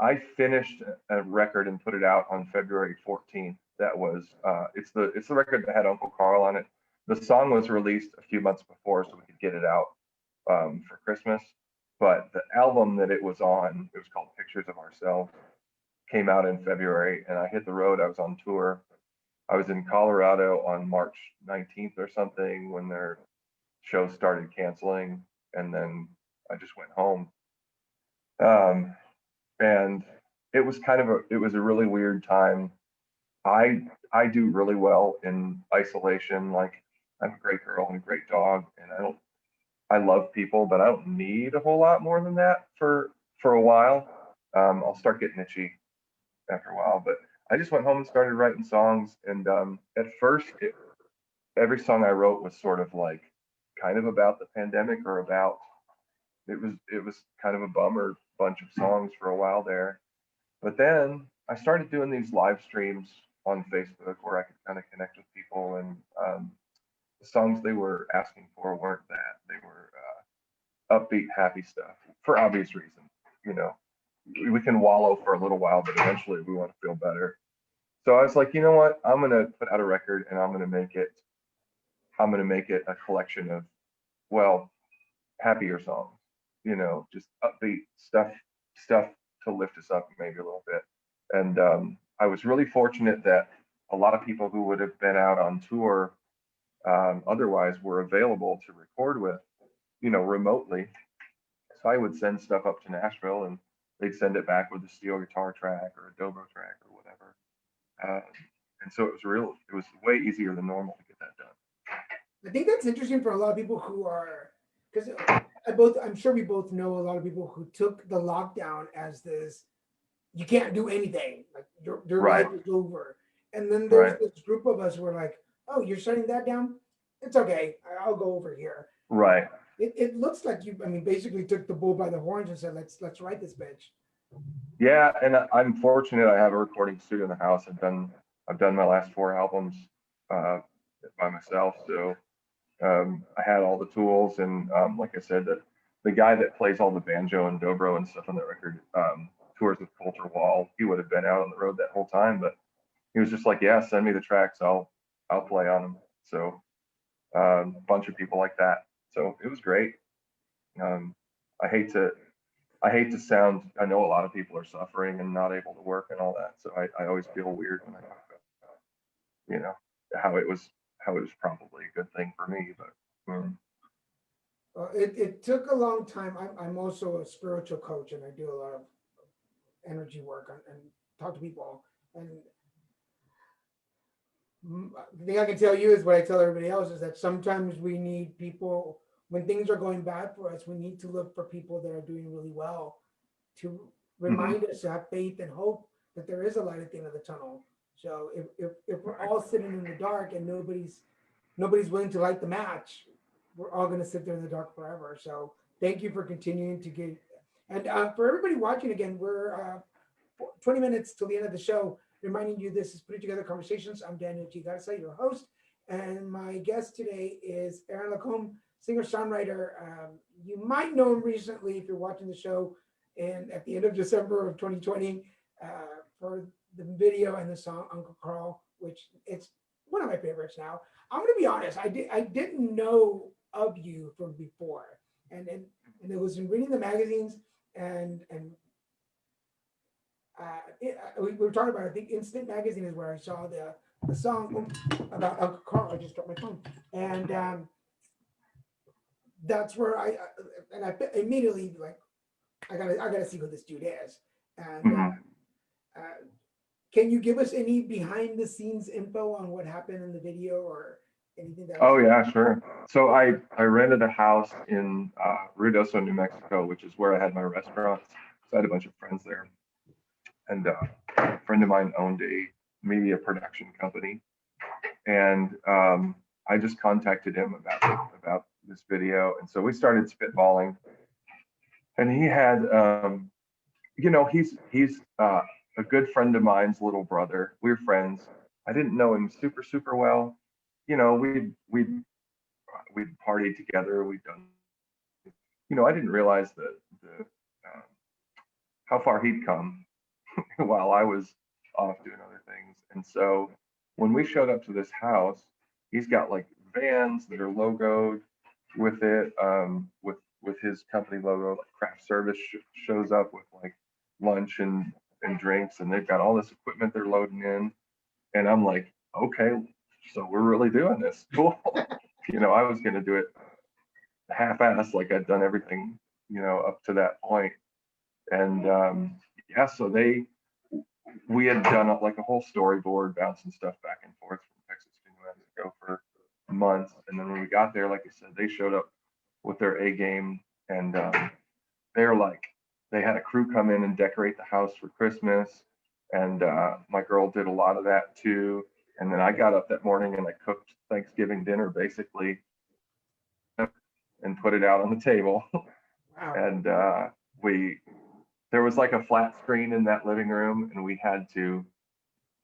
I finished a record and put it out on February 14th. That was it's the record that had Uncle Carl on it. The song was released a few months before, so we could get it out for Christmas. But the album that it was on, it was called Pictures of Ourselves, came out in February, and I hit the road. I was on tour. I was in Colorado on March 19th or something when their show started canceling, and then I just went home. Um, and it was a really weird time. I do really well in isolation. Like I'm a great girl and a great dog, and I love people, but I don't need a whole lot more than that for a while. I'll start getting itchy after a while, but I just went home and started writing songs. And at first, every song I wrote was sort of like kind of about the pandemic or about it was kind of a bummer bunch of songs for a while there. But then I started doing these live streams on Facebook where I could kind of connect with people, and the songs they were asking for weren't that. They were upbeat, happy stuff for obvious reasons. You know, we can wallow for a little while, but eventually we want to feel better. So I was like, you know what? I'm gonna put out a record, and I'm gonna make it. I'm gonna make it a collection of, well, happier songs. You know, just upbeat stuff to lift us up maybe a little bit. And I was really fortunate that a lot of people who would have been out on tour otherwise were available to record with, you know, remotely. So I would send stuff up to Nashville, and they'd send it back with a steel guitar track or a dobro track or whatever. Uh, and so it was way easier than normal to get that done. I think that's interesting for a lot of people who are, because I'm sure we both know a lot of people who took the lockdown as this, you can't do anything, like your life Right, is over. And then there's right, this group of us who are like, oh, you're shutting that down? It's okay, I'll go over here. right. It looks like you, I mean, basically took the bull by the horns and said, let's write this bitch. Yeah, and I'm fortunate. I have a recording studio in the house. I've done my last four albums uh, by myself. So I had all the tools, and like I said, the guy that plays all the banjo and dobro and stuff on that record tours with Coulter Wall. He would have been out on the road that whole time, but he was just like, "Yeah, send me the tracks. I'll play on them." So a bunch of people like that. So it was great. Um, I hate to I hate to sound. I know a lot of people are suffering and not able to work and all that. So I always feel weird when I talk about, you know, how it was probably a good thing for me, but It took a long time. I'm also a spiritual coach and I do a lot of energy work and talk to people. And the thing I can tell you is what I tell everybody else is that sometimes we need people when things are going bad for us. We need to look for people that are doing really well to mhm, remind us to have faith and hope that there is a light at the end of the tunnel. So if we're right. all sitting in the dark and nobody's willing to light the match, we're all going to sit there in the dark forever. So thank you for continuing to get. And for everybody watching again, we're 20 minutes till the end of the show. Reminding you, this is Putting Together Conversations. I'm Daniel G. Garza, your host. And my guest today is Aaron Lacombe, singer-songwriter. You might know him recently if you're watching the show and at the end of December of 2020 for the video and the song Uncle Carl, which it's one of my favorites now. I'm going to be honest, I didn't know of you from before. And it was in reading the magazines and we were talking about, I think Instant Magazine is where I saw the song about Uncle Carl. I just dropped my phone, and that's where I immediately like I gotta see who this dude is. And Mhm. uh, can you give us any behind the scenes info on what happened in the video or anything that was? Oh yeah, sure. So I rented a house in Ruidoso, New Mexico, which is where I had my restaurant. So I had a bunch of friends there, and a friend of mine owned a media production company, and I just contacted him about this video, and so we started spitballing. And he had, you know, he's a good friend of mine's little brother. We were friends. I didn't know him super well. You know, we'd partied together. We'd done, you know, I didn't realize the how far he'd come while I was off doing other things. And so when we showed up to this house, he's got like vans that are logoed with it, with his company logo. Like craft service shows up with like lunch and drinks, and they've got all this equipment they're loading in. And I'm like, okay, so we're really doing this. Cool. You know, I was gonna do it half-assed, like I'd done everything, you know, up to that point. And yeah, so we had done like a whole storyboard, bouncing stuff back and forth from Texas to New Mexico for months. And then when we got there, like I said, they showed up with their A game, and they're like, they had a crew come in and decorate the house for Christmas. And my girl did a lot of that too. And then I got up that morning and I cooked Thanksgiving dinner basically and put it out on the table. Wow. And we there was like a flat screen in that living room, and we had to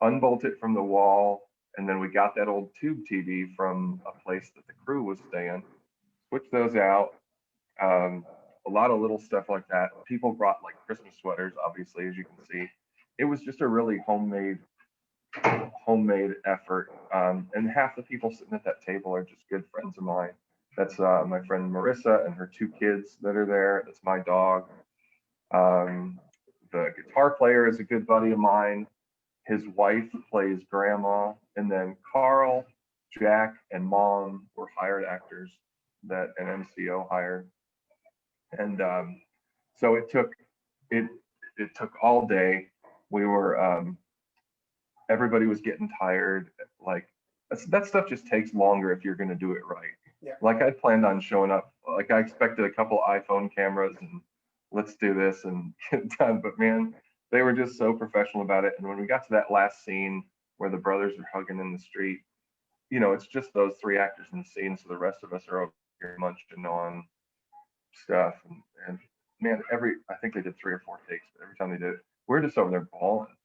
unbolt it from the wall, and then we got that old tube TV from a place that the crew was staying, switched those out. Um, a lot of little stuff like that. People brought like Christmas sweaters, obviously, as you can see. It was just a really homemade effort. And half the people sitting at that table are just good friends of mine. That's my friend Marissa and her two kids that are there. That's my dog. The guitar player is a good buddy of mine. His wife plays grandma, and then Carl, Jack, and Mom were hired actors that an MCO hired. And so it it took all day. We were everybody was getting tired. Like that stuff just takes longer if you're going to do it right. Yeah. Like I planned on showing up. Like I expected a couple iPhone cameras and let's do this and get it done. But man, they were just so professional about it. And when we got to that last scene where the brothers are hugging in the street, you know, it's just those three actors in the scene. So the rest of us are over here munching on stuff. And man, I think they did 3 or 4 takes, but every time they did it, we're just over there bawling.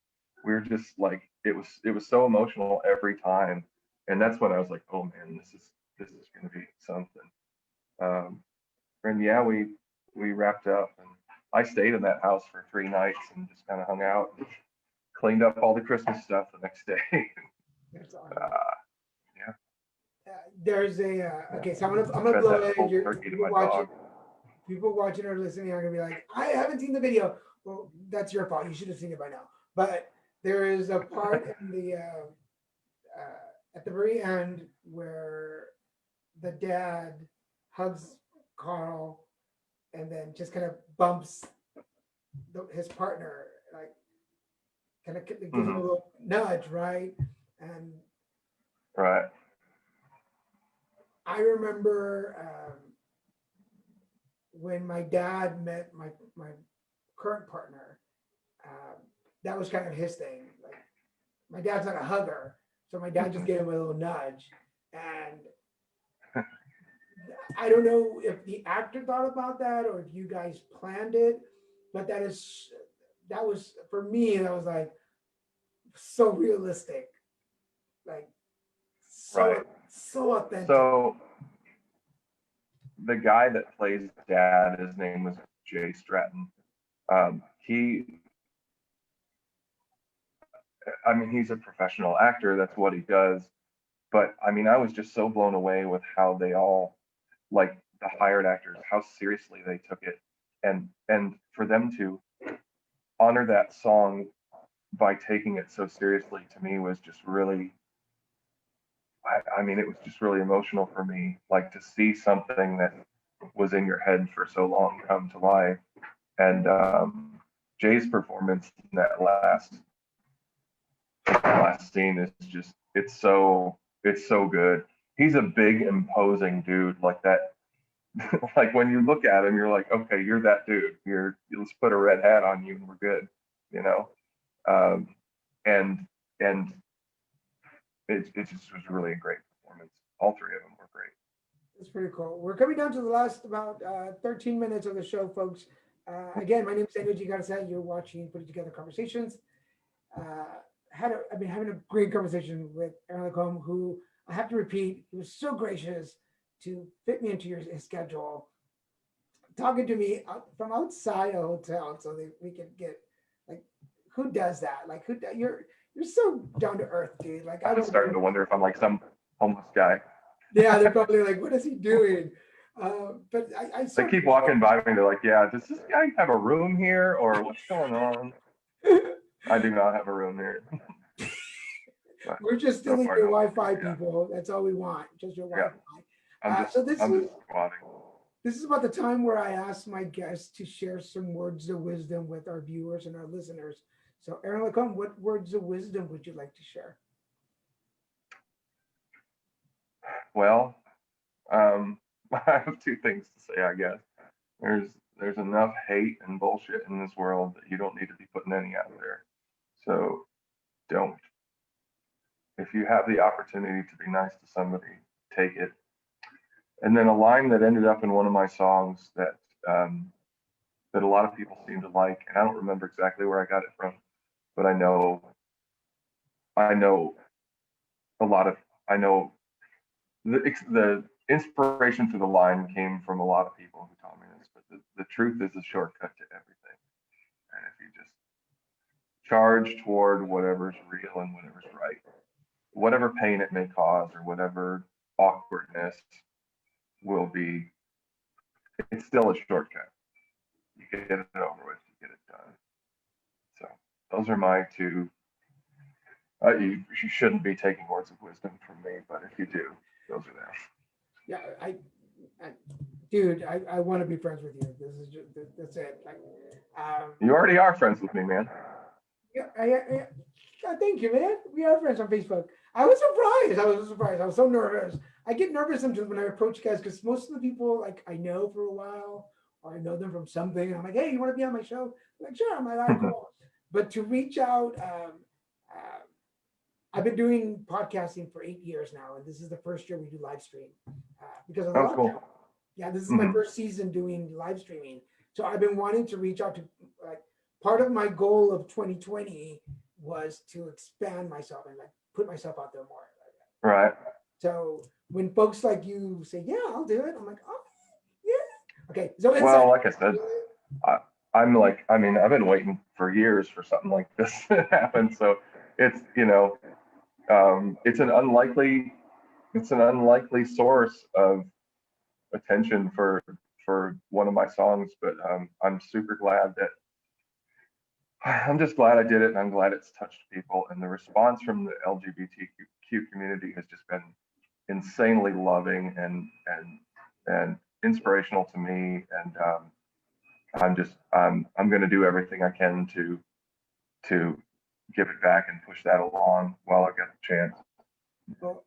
We were just like, it was so emotional every time. And that's when I was like, oh man, this is going to be something. And yeah, we wrapped up, and I stayed in that house for 3 nights and just kind of hung out, and cleaned up all the Christmas stuff the next day. That's awesome. Yeah. There's a okay, so I'm gonna Fed blow that it. cold turkey to my dog. People watching or listening are gonna be like, I haven't seen the video. Well, that's your fault. You should have seen it by now. But there is a part in the at the very end where the dad hugs Carl and then just kind of bumps his partner, like kind of gives him a little nudge, right? And Right. I remember when my dad met my current partner. That was kind of his thing. Like my dad's not a hugger, so my dad just gave him a little nudge, and I don't know if the actor thought about that or if you guys planned it, but that was for me. That was like so realistic, like so authentic. So the guy that plays dad, his name was Jay Stratton. He's a professional actor. That's what he does. But I mean, I was just so blown away with how they all, like the hired actors, how seriously they took it, and for them to honor that song by taking it so seriously, to me was just really. I mean, it was just really emotional for me, like to see something that was in your head for so long come to life. And Jay's performance in that last scene is just it's so good. He's a big imposing dude like that. Like when you look at him, you're like, okay, you're that dude. Let's put a red hat on you and we're good, you know. And it just was really a great performance. All three of them were great. It's pretty cool. We're coming down to the last about 13 minutes of the show, folks. Again, my name is Daniel G. Garza. You're watching Putting Together Conversations. I've been having a great conversation with Aaron Lacombe, who I have to repeat, he was so gracious to fit me into his schedule, talking to me from outside a hotel so that we could get, like, who does that? Like, you're so down to earth, dude. Like, I'm starting to wonder if I'm like some homeless guy. Yeah, they're probably like, what is he doing? But they keep walking by me. They're like, yeah, does this guy have a room here or what's going on? I do not have a room here. We're just stealing your Wi-Fi, people. That's all we want, just your Wi-Fi. This is about the time where I ask my guests to share some words of wisdom with our viewers and our listeners. So, Aaron Lacombe, what words of wisdom would you like to share? Well, I have 2 things to say, I guess. There's enough hate and bullshit in this world that you don't need to be putting any out there. So don't. If you have the opportunity to be nice to somebody, take it. And then a line that ended up in one of my songs that that a lot of people seem to like, and I don't remember exactly where I got it from, but I know a lot of I know the inspiration to the line came from a lot of people who taught me this, but the truth is a shortcut to everything. And if you just charge toward whatever's real and whatever's right, whatever pain it may cause or whatever awkwardness will be, it's still a shortcut. You get it over with, you get it done. So those are my two. You shouldn't be taking words of wisdom from me, but if you do, those are them. Yeah, I dude, I want to be friends with you. This is just, that's it. Like, You already are friends with me, man. yeah, thank you, man. We are friends on Facebook. I was surprised. I was so nervous. I get nervous sometimes when I approach guys because most of the people like I know for a while or I know them from something. And I'm like, hey, you want to be on my show? I'm like, sure. I'm like, all right, cool. But to reach out, I've been doing podcasting for 8 years now, and this is the first year we do live stream because of the Oh, lockdown. cool. Yeah, this is my first season doing live streaming. So I've been wanting to reach out to like part of my goal of 2020 was to expand myself and like put myself out there more. Right. So when folks like you say, "Yeah, I'll do it," I'm like, "Oh, yeah." Okay. So Well, like I said, I'm like, I mean, I've been waiting for years for something like this to happen. So it's, it's an unlikely source of attention for one of my songs, but I'm super glad that I'm just glad I did it, and I'm glad it's touched people. And the response from the LGBTQ community has just been insanely loving and inspirational to me. And I'm going to do everything I can to give it back and push that along while I get the chance. Well,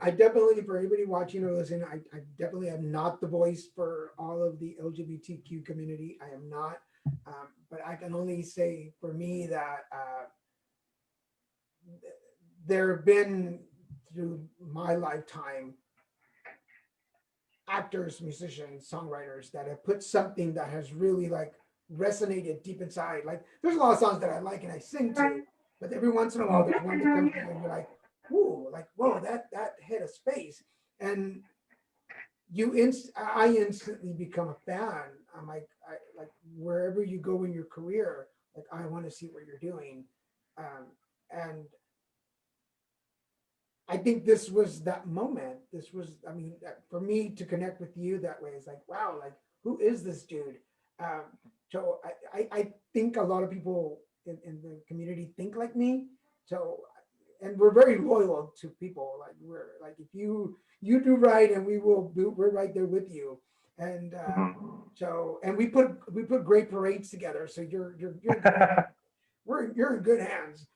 I definitely, for anybody watching or listening, I definitely am not the voice for all of the LGBTQ community. I am not. But I can only say for me that there have been through my lifetime actors, musicians, songwriters that have put something that has really like resonated deep inside. Like there's a lot of songs that I like and I sing to, but every once in a while there's one that comes to you and you're like, "Ooh, like whoa, that hit a space," and I instantly become a fan. I'm like, like wherever you go in your career, like I want to see what you're doing, and I think this was that moment. This was, I mean, for me to connect with you that way is like, wow, like who is this dude? Um, so I think a lot of people in the community think like me. So, and we're very loyal to people. Like we're like, if you do right, and we're right there with you. And so, and we put great parades together. So you're you're in good hands.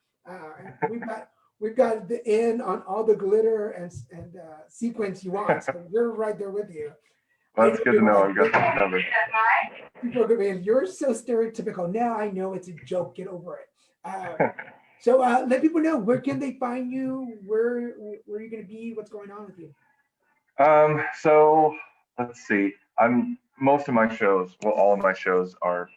We've got the in on all the glitter and sequence you want. So we're right there with you. That's good to know. I've got that covered. People are going, "You're so stereotypical." Now I know it's a joke. Get over it. So let people know, where can they find you? Where are you going to be? What's going on with you? So let's see. Most of my shows, well, all of my shows are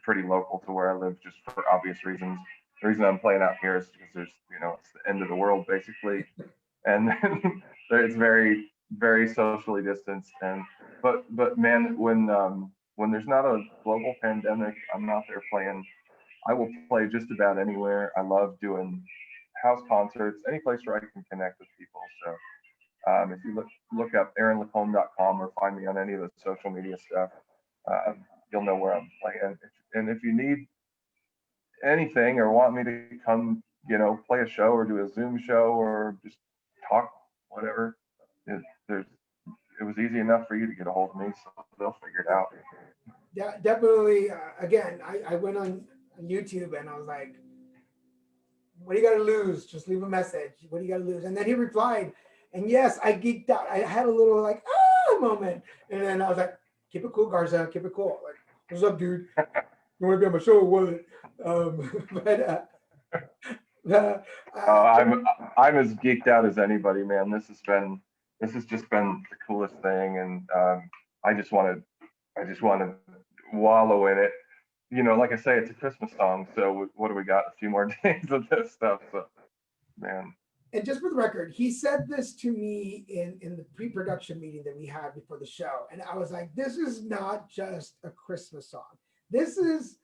pretty local to where I live, just for obvious reasons. The reason I'm playing out here is because it's the end of the world basically, and it's very, very socially distanced. But man, when there's not a global pandemic, I'm out there playing. I will play just about anywhere. I love doing house concerts, any place where I can connect with people. So if you look up aaronlacombe.com or find me on any of the social media stuff, you'll know where I'm playing. And if you need anything or want me to come, play a show or do a Zoom show or just talk, whatever, it was easy enough for you to get a hold of me, so they'll figure it out. Yeah, definitely. Again, I went on YouTube and I was like, "What do you got to lose? Just leave a message. What do you got to lose?" And then he replied, and yes, I geeked out. I had a little like moment, and then I was like, "Keep it cool, Garza. Keep it cool. Like, what's up, dude? You want to be on my show or what?" But I'm as geeked out as anybody, man. This has just been the coolest thing, and I just want to wallow in it. You know, like I say, it's a Christmas song, so what do we got? A few more days of this stuff. So, man. And just for the record, he said this to me in the pre-production meeting that we had before the show, and I was like, "This is not just a Christmas song. This is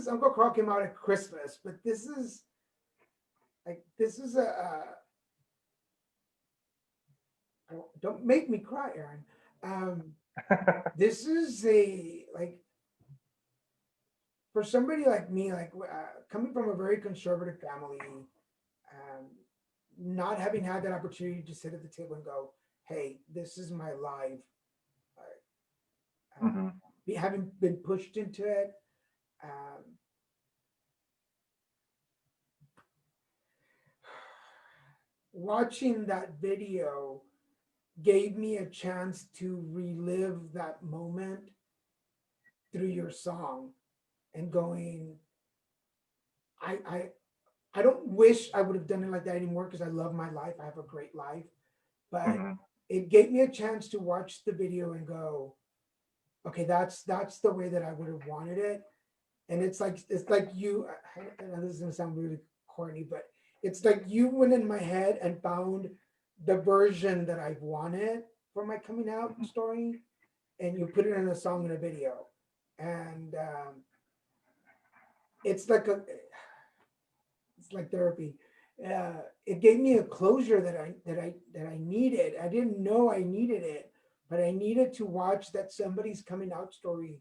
Uncle Carl came out at Christmas, but this is don't make me cry, Aaron. This is for somebody like me, coming from a very conservative family, not having had that opportunity to sit at the table and go, "Hey, this is my life," Mm-hmm. having been pushed into it. Um, Watching that video gave me a chance to relive that moment through your song and going, I don't wish I would have done it like that anymore because I love my life. I have a great life. But Mm-hmm. it gave me a chance to watch the video and go, okay, that's the way that I would have wanted it. And it's like you, and this is gonna sound really corny, but it's like you went in my head and found the version that I wanted for my coming out story, and you put it in a song and a video, and it's like it's like therapy. It gave me a closure that I needed. I didn't know I needed it, but I needed to watch that somebody's coming out story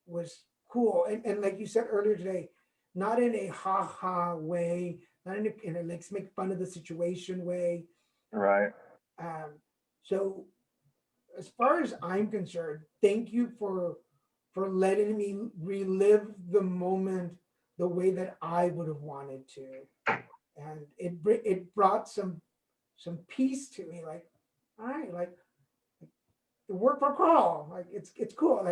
was cool. And like you said earlier today, not in a ha way, not in a let's make fun of the situation way. Right. So as far as I'm concerned, thank you for letting me relive the moment the way that I would have wanted to, and it brought some peace to me. Like, all right, like it worked for Carl. Like it's cool.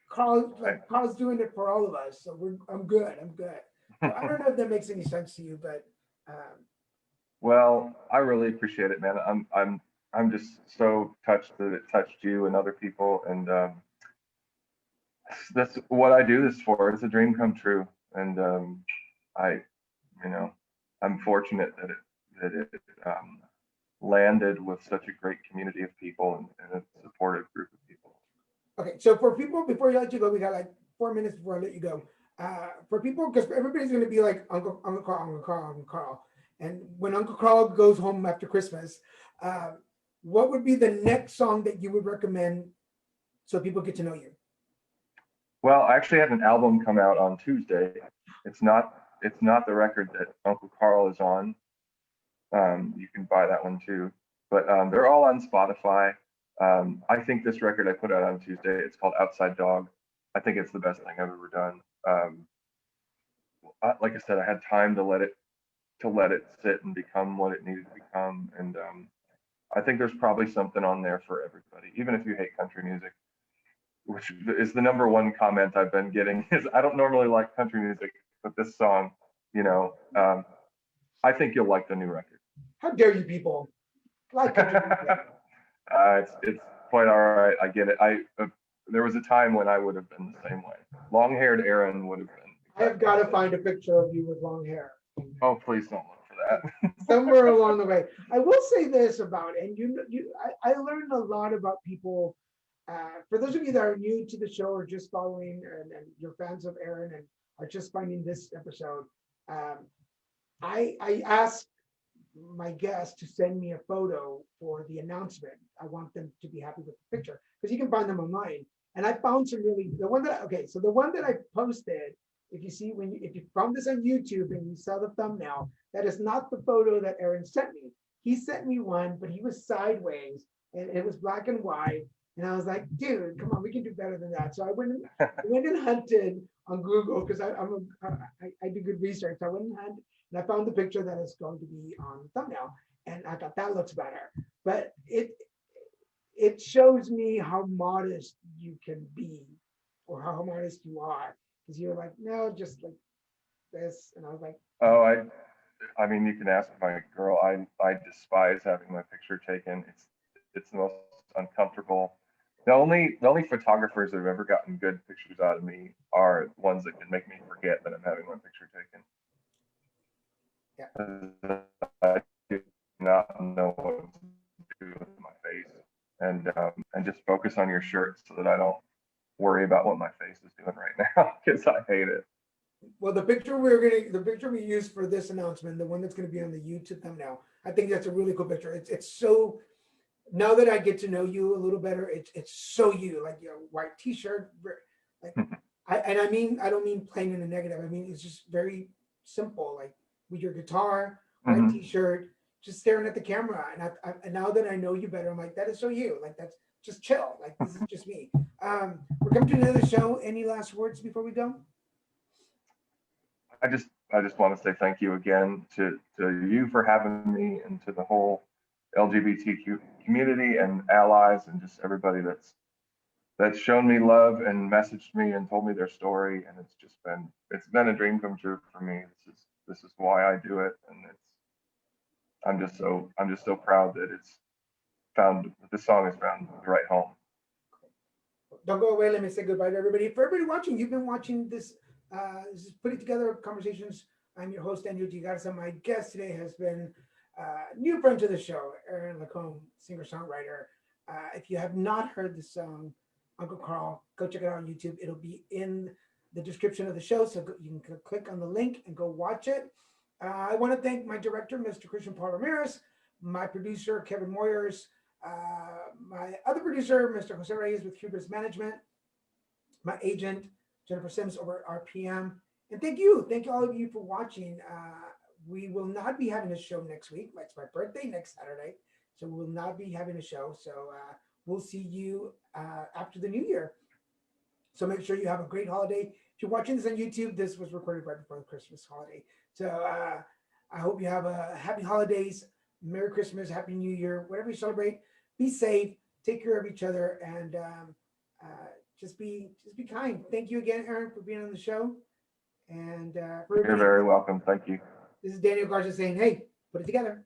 Carl's doing it for all of us, so I'm good. So I don't know if that makes any sense to you, but Well, I really appreciate it, man. I'm just so touched that it touched you and other people, and that's what I do this for. It's a dream come true, and I, you know, I'm fortunate that it landed with such a great community of people and a supportive group of people. okay. So for people, before I let you go, we got like 4 minutes before I let you go. For people, because everybody's going to be like Uncle Carl, and when Uncle Carl goes home after Christmas, uh, what would be the next song that you would recommend so people get to know you? Well, I actually had an album come out on Tuesday. It's not the record that Uncle Carl is on. You can buy that one too, but they're all on Spotify. I think this record I put out on Tuesday, it's called Outside Dog. I think it's the best thing I've ever done. Like I said, I had time to let it sit and become what it needed to become, and I think there's probably something on there for everybody, even if you hate country music, which is the number one comment I've been getting is I don't normally like country music, but this song, you know, I think you'll like the new record. How dare you people? Like It's quite all right. I get it. There was a time when I would have been the same way. Long-haired Aaron would have been. I have got to find a picture of you with long hair. Oh, please don't look for that. Somewhere along the way. I will say this about, and I learned a lot about people. For those of you that are new to the show or just following, and you're fans of Aaron and are just finding this episode, I asked my guests to send me a photo for the announcement. I want them to be happy with the picture because you can find them online. And I found some really the one that I posted. If you see if you found this on YouTube and you saw the thumbnail, that is not the photo that Aaron sent me. He sent me one, but he was sideways and it was black and white. And I was like, dude, come on, we can do better than that. So I went and hunted on Google because I do good research. I went and hunted and I found the picture that is going to be on the thumbnail. And I thought that looks better. But it shows me how modest you can be or how modest you are. Because you're like, no, just like this. And I was like, Oh, I mean, you can ask my girl. I despise having my picture taken. It's the most uncomfortable The only photographers that have ever gotten good pictures out of me are ones that can make me forget that I'm having my picture taken. Yeah. I do not know what to do with my face, and just focus on your shirt so that I don't worry about what my face is doing right now because I hate it. Well, the picture we used for this announcement, the one that's gonna be on the YouTube thumbnail, I think that's a really cool picture. It's so, now that I get to know you a little better, it's so you, like your white t-shirt, like I don't mean plain in a negative. I mean it's just very simple, like with your guitar, white Mm-hmm. t-shirt, just staring at the camera. And now that I know you better, I'm like, that is so you. Like that's just chill. Like this is just me. We're coming to another show. Any last words before we go? I just want to say thank you again to you for having me and to the whole LGBTQ community and allies and just everybody that's shown me love and messaged me and told me their story, and it's been a dream come true for me. This is why I do it, and I'm just so proud that this song has found the right home. Don't go away. Let me say goodbye to everybody. For everybody watching, you've been watching this. This is Putting Together Conversations. I'm your host, Daniel G. Garza. My guest today has been new friend to the show, Lacombe, singer-songwriter. If you have not heard the song, Uncle Carl, go check it out on YouTube. It'll be in the description of the show, so you can click on the link and go watch it. I want to thank my director, Mr. Christian Paul Ramirez, my producer, Kevin Moyers, my other producer, Mr. Jose Reyes with Hubris Management, my agent, Jennifer Sims over at RPM. And thank you all of you for watching. We will not be having a show next week. It's my birthday next Saturday, so we will not be having a show. So we'll see you after the new year. So make sure you have a great holiday. If you're watching this on YouTube, this was recorded right before the Christmas holiday. So I hope you have a happy holidays, Merry Christmas, Happy New Year, whatever you celebrate. Be safe, take care of each other, and just be kind. Thank you again, Aaron, for being on the show. And You're very welcome. Thank you. This is Daniel Garza saying, hey, put it together.